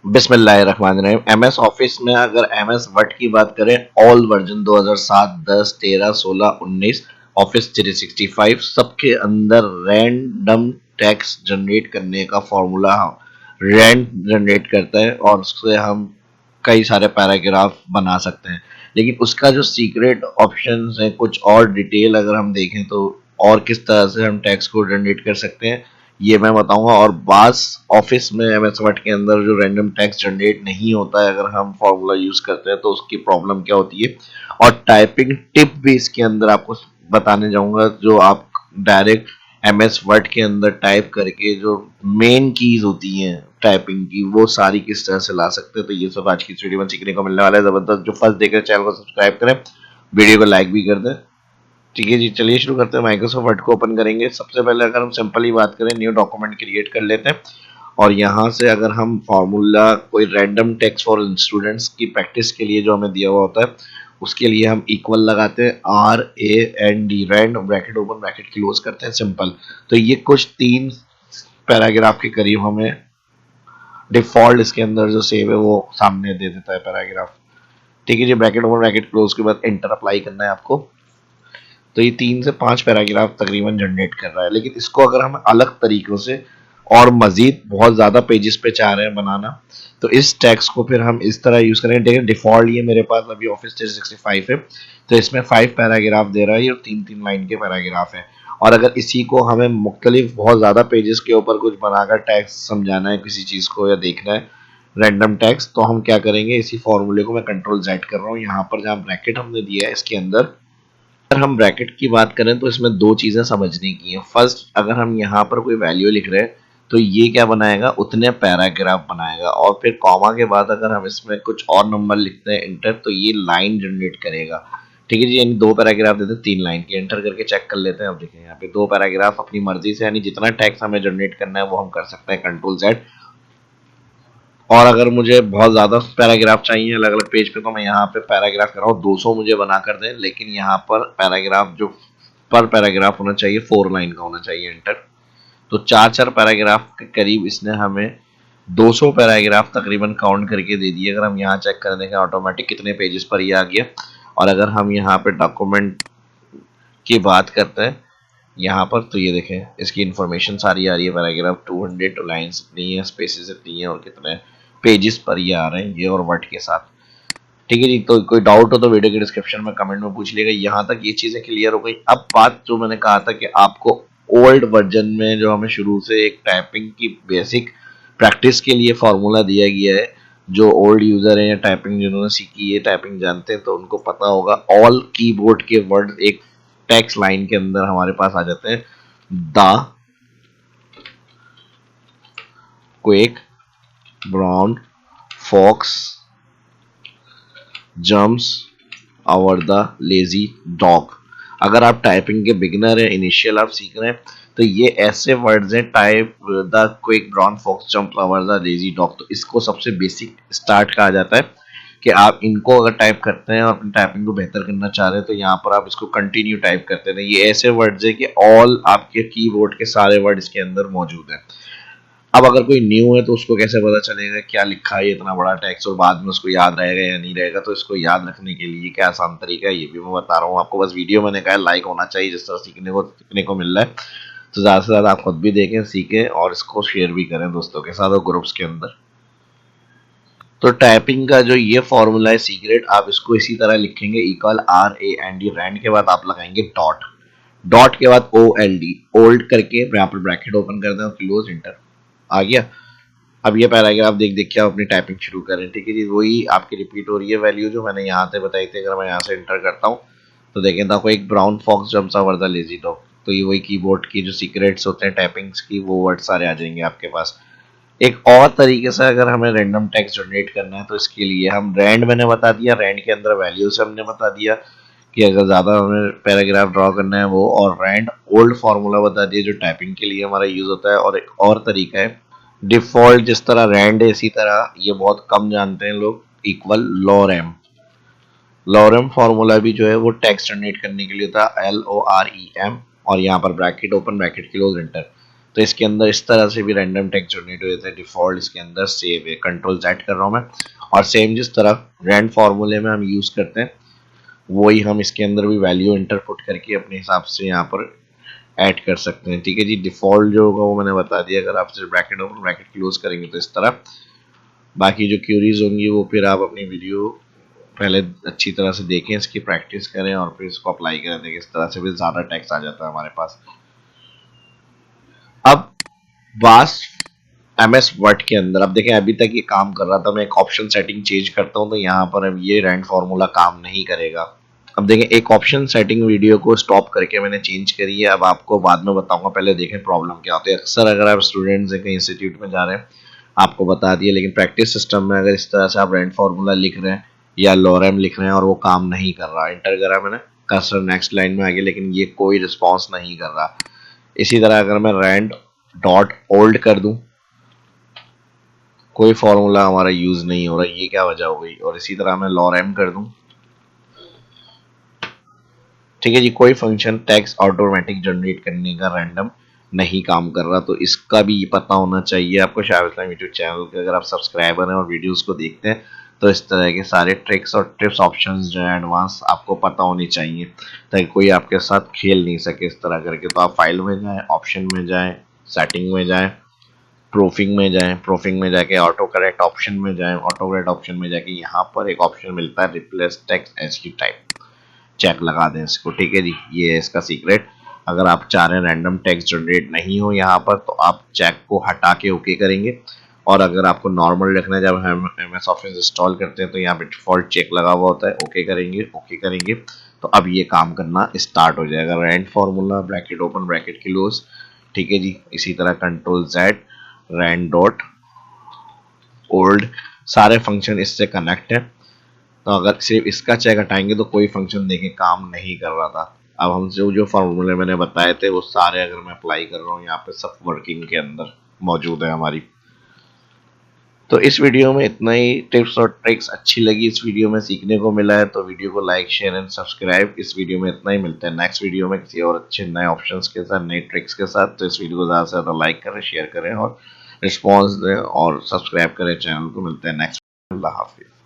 बिस्मिल्लाहिर्रहमानिर्रहीम। MS office में अगर एमएस वर्ड की बात करें, ऑल वर्जन 2007, 10, 13, 16, 19, ऑफिस 365 सबके अंदर रैंडम टेक्स्ट जनरेट करने का फॉर्मूला रैंड जनरेट करता है और उससे हम कई सारे पैराग्राफ बना सकते हैं। लेकिन उसका जो सीक्रेट ऑप्शन है, कुछ और डिटेल अगर हम देखें तो और किस तरह से हम टेक्स्ट को जनरेट कर सकते हैं ये मैं बताऊंगा। और बास ऑफिस में एमएस वर्ड के अंदर जो रैंडम टेक्स्ट जनरेट नहीं होता है, अगर हम फॉर्मूला यूज करते हैं तो उसकी प्रॉब्लम क्या होती है, और टाइपिंग टिप भी इसके अंदर आपको बताने जाऊंगा, जो आप डायरेक्ट एमएस वर्ड के अंदर टाइप करके जो मेन कीज होती हैं टाइपिंग की, वो सारी किस तरह से ला सकते हैं। तो ये सब आज की वीडियो में सीखने को मिलने वाला है। जबरदस्त। जो फर्स्ट देख रहे हैं चैनल को सब्सक्राइब करें, वीडियो को लाइक भी कर दें। ठीक है जी, चलिए शुरू करते हैं। माइक्रोसॉफ्ट वर्ड को ओपन करेंगे। सबसे पहले अगर हम सिंपली बात करें, न्यू डॉक्यूमेंट क्रिएट कर लेते हैं और यहाँ से अगर हम फॉर्मूला कोई रैंडम टेक्स्ट फॉर स्टूडेंट्स की प्रैक्टिस के लिए जो हमें दिया हुआ होता है, उसके लिए हम इक्वल लगाते हैं, RAND, rand, bracket open bracket close करते हैं, सिंपल। तो ये कुछ 3 पैराग्राफ के करीब हमें डिफॉल्ट इसके अंदर जो सेव है वो सामने दे देता है पैराग्राफ। ठीक है जी, ब्रैकेट ओपन ब्रैकेट क्लोज के बाद एंटर अप्लाई करना है आपको। तो ये 3 से 5 पैराग्राफ तकरीबन जनरेट कर रहा है। लेकिन इसको अगर हम अलग तरीकों से और मजीद बहुत ज्यादा पेजेस पे चाह रहे हैं बनाना, तो इस टैक्स को फिर हम इस तरह यूज करेंगे। देखिए डिफॉल्ट ये मेरे पास अभी ऑफिस 365 है, तो इसमें 5 पैराग्राफ दे रहा है और 3-3 लाइन के पैराग्राफ है। और अगर इसी को हमें मुख्तलिफ बहुत ज्यादा पेजेस के ऊपर कुछ बनाकर टैक्स समझाना है किसी चीज को या देखना है रैंडम टैक्स, तो हम क्या करेंगे, इसी फॉर्मूले को मैं कंट्रोल Z कर रहा हूँ। यहाँ पर जहाँ ब्रैकेट हमने दिया है इसके अंदर, अगर हम ब्रैकेट की बात करें तो इसमें 2 चीजें समझने की हैं। फर्स्ट, अगर हम यहाँ पर कोई वैल्यू लिख रहे हैं तो ये क्या बनाएगा, उतने पैराग्राफ बनाएगा। और फिर कॉमा के बाद अगर हम इसमें कुछ और नंबर लिखते हैं इंटर, तो ये लाइन जनरेट करेगा। ठीक है जी, यानी 2 पैराग्राफ देते हैं 3 लाइन के। एंटर करके चेक कर लेते हैं। अब देखिए यहाँ पे 2 पैराग्राफ अपनी मर्जी से, यानी जितना टेक्स्ट हमें जनरेट करना है वो हम कर सकते हैं, कंट्रोल Z। और अगर मुझे बहुत ज़्यादा पैराग्राफ चाहिए अलग अलग पेज पे, तो मैं यहाँ पे पैराग्राफ कर रहा हूँ 200 मुझे बना कर दें। लेकिन यहाँ पर पैराग्राफ जो पर पैराग्राफ होना चाहिए 4 लाइन का होना चाहिए, एंटर। तो 4-4 पैराग्राफ के करीब इसने हमें 200 पैराग्राफ तकरीबन काउंट करके दे दिए। अगर हम यहाँ चेक कर देखें ऑटोमेटिक कितने पेजेस पर ये आ गया। और अगर हम यहाँ पे डॉक्यूमेंट की बात करते हैं यहाँ पर, तो ये देखें इसकी इंफॉर्मेशन सारी आ रही है। पैराग्राफ 200 लाइन्स इतनी है, स्पेसेस इतनी है और कितने पेजेस पर ये आ रहे हैं, ये और वर्ड के साथ। ठीक है जी, तो कोई डाउट हो तो वीडियो के डिस्क्रिप्शन में कमेंट में पूछ लिएगा। यहाँ तक ये चीजें क्लियर हो गई। अब बात जो मैंने कहा था कि आपको ओल्ड वर्जन में जो हमें शुरू से एक टाइपिंग की बेसिक प्रैक्टिस के लिए फॉर्मूला दिया गया है, जो ओल्ड यूजर है या टाइपिंग जिन्होंने सीखी है, टाइपिंग जानते हैं, तो उनको पता होगा। ऑल कीबोर्ड के वर्ड एक टेक्स्ट लाइन के अंदर हमारे पास आ जाते हैं। The quick brown fox jumps over the lazy dog. अगर आप टाइपिंग के बिगिनर हैं, इनिशियल आप सीख रहे हैं, तो ये ऐसे वर्ड्स हैं, type the quick brown fox jump over the lazy dog. तो इसको सबसे बेसिक स्टार्ट कहा जाता है कि आप इनको अगर टाइप करते हैं और अपनी टाइपिंग को बेहतर करना चाह रहे हैं, तो यहाँ पर आप इसको कंटिन्यू टाइप करते हैं। ये ऐसे वर्ड्स हैं कि ऑल आपके कीबोर्ड के सारे वर्ड इसके अंदर मौजूद हैं। अब अगर कोई न्यू है तो उसको कैसे पता चलेगा क्या लिखा है इतना बड़ा टेक्स्ट, और बाद में उसको याद रहेगा या नहीं रहेगा। तो इसको याद रखने के लिए क्या आसान तरीका है, ये भी मैं बता रहा हूँ आपको। बस वीडियो मैंने कहा लाइक होना चाहिए, जिस तरह सीखने को मिल रहा है। तो ज़्यादा से ज़्यादा आप खुद भी देखें, सीखें और इसको शेयर भी करें दोस्तों के साथ और ग्रुप्स के अंदर। तो टाइपिंग का जो ये फॉर्मूला है सीक्रेट, आप इसको इसी तरह लिखेंगे, इक्वल RAND, रैंड के बाद आप लगाएंगे डॉट, डॉट के बाद OLD, ओल्ड करके यहाँ पर ब्रैकेट ओपन कर दें और क्लोज, इंटर। आ गया। अब ये पैराग्राफ देख देख के आप अपनी टाइपिंग शुरू करें। ठीक है जी, वही आपकी रिपीट हो रही है वैल्यू जो मैंने यहाँ से बताई थी। अगर मैं यहाँ से इंटर करता हूँ तो देखें तो एक brown fox jumps over the lazy dog. तो ये वही कीबोर्ड की जो सीक्रेट्स होते हैं टाइपिंग्स की, वो वर्ड सारे आ जाएंगे आपके पास। एक और तरीके से अगर हमें रैंडम टेक्स्ट जनरेट करना है, तो इसके लिए हम रैंड मैंने बता दिया, रैंड के अंदर वैल्यू से हमने बता दिया कि अगर ज़्यादा हमें पैराग्राफ ड्रॉ करना है वो, और रैंड ओल्ड फार्मूला बता दिया जो टाइपिंग के लिए हमारा यूज़ होता है। और एक और तरीका है डिफॉल्ट, जिस तरह रैंड है इसी तरह ये बहुत कम जानते हैं लोग, इक्वल लॉरेम। लॉरेम फार्मूला भी जो है वो टेक्स्ट जनरेट करने के लिए होता है, LOREM। और यहाँ पर bracket open bracket close, enter. तो इसके अंदर इस तरह से भी रैंडम टेक्स्ट जनरेट हो जाता है, डिफॉल्ट इसके अंदर सेव है। कंट्रोल Z कर रहा हूँ मैं, और सेम जिस तरह रैंड फार्मूले में हम यूज करते हैं वही हम इसके अंदर भी वैल्यू इंटर पुट करके अपने हिसाब से यहाँ पर ऐड कर सकते हैं। ठीक है जी, डिफॉल्ट जो होगा वो मैंने बता दिया। अगर आप सिर्फ ब्रैकेट ओपन ब्रैकेट क्लोज करेंगे तो इस तरह, बाकी जो क्यूरीज होंगी वो फिर आप अपनी वीडियो पहले अच्छी तरह से देखें, इसकी प्रैक्टिस करें और फिर इसको अप्लाई करें। देखिए इस तरह से भी ज़्यादा टेक्स्ट आ जाता है हमारे पास। अब बास MS वर्ड के अंदर अब देखें, अभी तक ये काम कर रहा था, मैं एक ऑप्शन सेटिंग चेंज करता हूँ तो यहाँ पर अब ये रैंड फार्मूला काम नहीं करेगा। अब देखें, एक ऑप्शन सेटिंग वीडियो को स्टॉप करके मैंने चेंज करी है। अब आपको बाद में बताऊंगा, पहले देखें प्रॉब्लम क्या होती है। अक्सर अगर आप स्टूडेंट्स कहीं इंस्टीट्यूट में जा रहे हैं आपको बता दिए, लेकिन प्रैक्टिस सिस्टम में अगर इस तरह से आप रैंड फार्मूला लिख रहे हैं या लॉरेम लिख रहे हैं और वो काम नहीं कर रहा, इंटर करा मैंने, कर्सर नेक्स्ट लाइन में आ गया लेकिन ये कोई रिस्पॉन्स नहीं कर रहा। इसी तरह अगर मैं रैंड डॉट ओल्ड कर दूं, कोई फॉर्मूला हमारा यूज नहीं हो रहा, ये क्या वजह हो गई। और इसी तरह मैं लॉरेम कर दूं, ठीक है जी, कोई फंक्शन टेक्स्ट ऑटोमेटिक जनरेट करने का रैंडम नहीं काम कर रहा। तो इसका भी पता होना चाहिए आपको। शायद इस्लाम यूट्यूब चैनल के अगर आप सब्सक्राइबर हैं और वीडियोस को देखते हैं तो इस तरह के सारे ट्रिक्स और टिप्स ऑप्शंस जो है एडवांस आपको पता होनी चाहिए, ताकि कोई आपके साथ खेल नहीं सके इस तरह करके। तो आप फाइल में जाएं, ऑप्शन में जाएं, सेटिंग में जाएं, प्रूफिंग में जाएं, प्रूफिंग में जाके ऑटो करेक्ट ऑप्शन में जाएं, ऑटो करेक्ट ऑप्शन में जाके यहाँ पर एक ऑप्शन मिलता है रिप्लेस टेक्स्ट एज की टाइप, चेक लगा दें इसको। ठीक है जी, ये है इसका सीक्रेट। अगर आप चाह रहे हैं रैंडम टेक्स्ट जनरेट नहीं हो यहाँ पर तो आप चेक को हटा के ओके करेंगे, और अगर आपको नॉर्मल रखना है जब हम MS ऑफिस इंस्टॉल करते हैं तो यहाँ पे डिफॉल्ट चेक लगा हुआ होता है, ओके करेंगे, ओके करेंगे तो अब ये काम करना स्टार्ट हो जाएगा। Rand formula bracket open bracket close, ठीक है जी। इसी तरह control Z, rand dot old, सारे फंक्शन इससे कनेक्ट है। तो अगर सिर्फ इसका चेक हटाएंगे तो कोई फंक्शन देखें काम नहीं कर रहा था। अब हम जो जो फार्मूले मैंने बताए थे वो सारे अगर मैं अप्लाई कर रहा हूँ यहाँ पे सब वर्किंग के अंदर मौजूद है हमारी। तो इस वीडियो में इतना ही। टिप्स और ट्रिक्स अच्छी लगी, इस वीडियो में सीखने को मिला है तो वीडियो को लाइक शेयर एंड सब्सक्राइब। इस वीडियो में इतना ही, मिलते हैं नेक्स्ट वीडियो में किसी और अच्छे नए ऑप्शंस के साथ, नए ट्रिक्स के साथ। तो इस वीडियो को ज़्यादा से ज़्यादा लाइक करें, शेयर करें और रिस्पॉन्स दें और सब्सक्राइब करें चैनल को। मिलते हैं नेक्स्ट। अल्लाह हाफिज़।